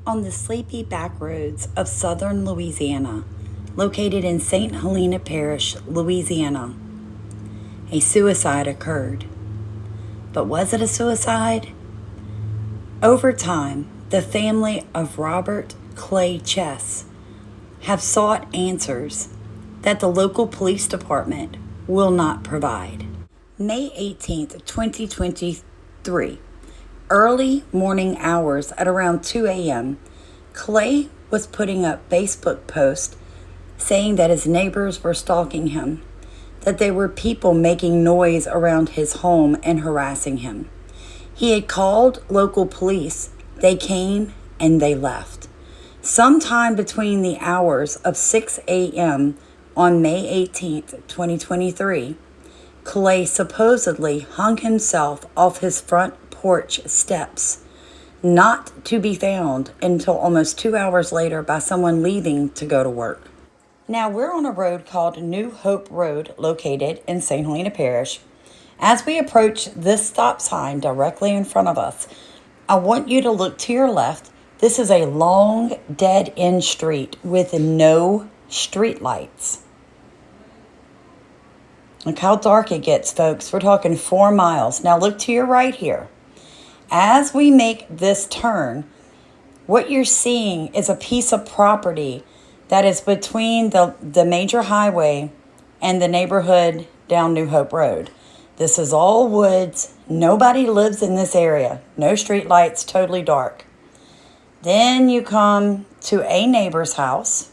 On the sleepy back roads of southern Louisiana, located in St. Helena Parish, Louisiana, a suicide occurred. But was it a suicide? Over time, the family of Robert Clay Chess have sought answers that the local police department will not provide. May 18th, 2023. Early morning hours at around 2 a.m., Clay was putting up Facebook posts saying that his neighbors were stalking him, that there were people making noise around his home and harassing him. He had called local police. They came and they left. Sometime between the hours of 6 a.m. on May 18th, 2023, Clay supposedly hung himself off his front porch steps, not to be found until almost 2 hours later by someone leaving to go to work. Now, we're on a road called New Hope Road, located in St. Helena Parish. As we approach this stop sign directly in front of us, I want you to look to your left. This is a long, dead-end street with no street lights. Look how dark it gets, folks. We're talking 4 miles. Now, look to your right here. As we make this turn, what you're seeing is a piece of property that is between the major highway and the neighborhood down New Hope Road. This is all woods. Nobody lives in this area. No street lights, totally dark. Then you come to a neighbor's house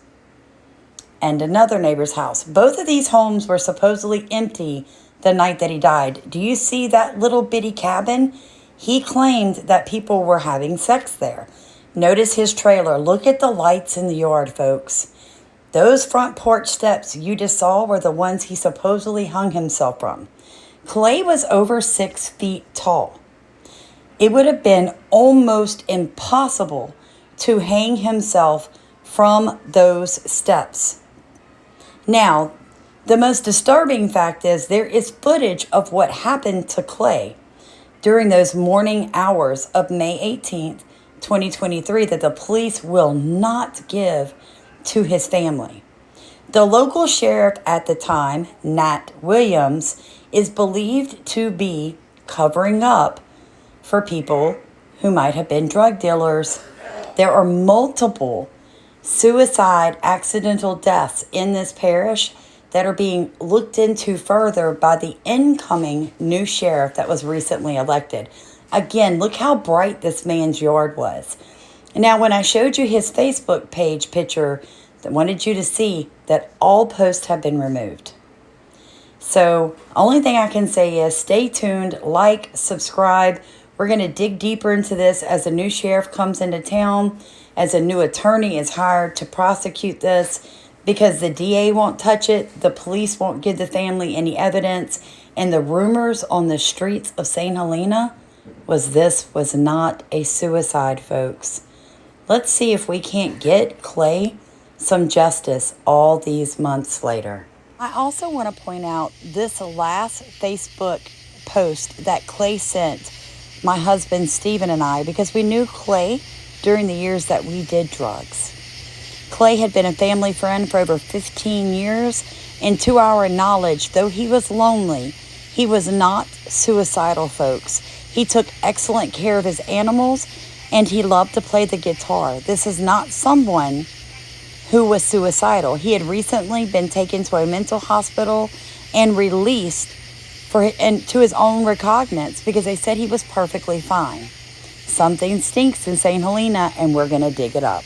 and another neighbor's house. Both of these homes were supposedly empty the night that he died. Do you see that little bitty cabin? He claimed that people were having sex there. Notice his trailer. Look at the lights in the yard, folks. Those front porch steps you just saw were the ones he supposedly hung himself from. Clay was over 6 feet tall. It would have been almost impossible to hang himself from those steps. Now, the most disturbing fact is there is footage of what happened to Clay during those morning hours of May 18th, 2023, that the police will not give to his family. The local sheriff at the time, Nat Williams, is believed to be covering up for people who might have been drug dealers. There are multiple suicide accidental deaths in this parish that are being looked into further by the incoming new sheriff that was recently elected. Again, look how bright this man's yard was. Now, when I showed you his Facebook page picture, I wanted you to see that all posts have been removed. So, only thing I can say is stay tuned, like, subscribe. We're going to dig deeper into this as a new sheriff comes into town, as a new attorney is hired to prosecute this, because the DA won't touch it, the police won't give the family any evidence, and the rumors on the streets of St. Helena was this was not a suicide, folks. Let's see if we can't get Clay some justice all these months later. I also want to point out this last Facebook post that Clay sent my husband Stephen and I, because we knew Clay during the years that we did drugs. Clay had been a family friend for over 15 years, and to our knowledge, though he was lonely, he was not suicidal, folks. He took excellent care of his animals, and he loved to play the guitar. This is not someone who was suicidal. He had recently been taken to a mental hospital and released to his own recognizance because they said he was perfectly fine. Something stinks in St. Helena, and we're going to dig it up.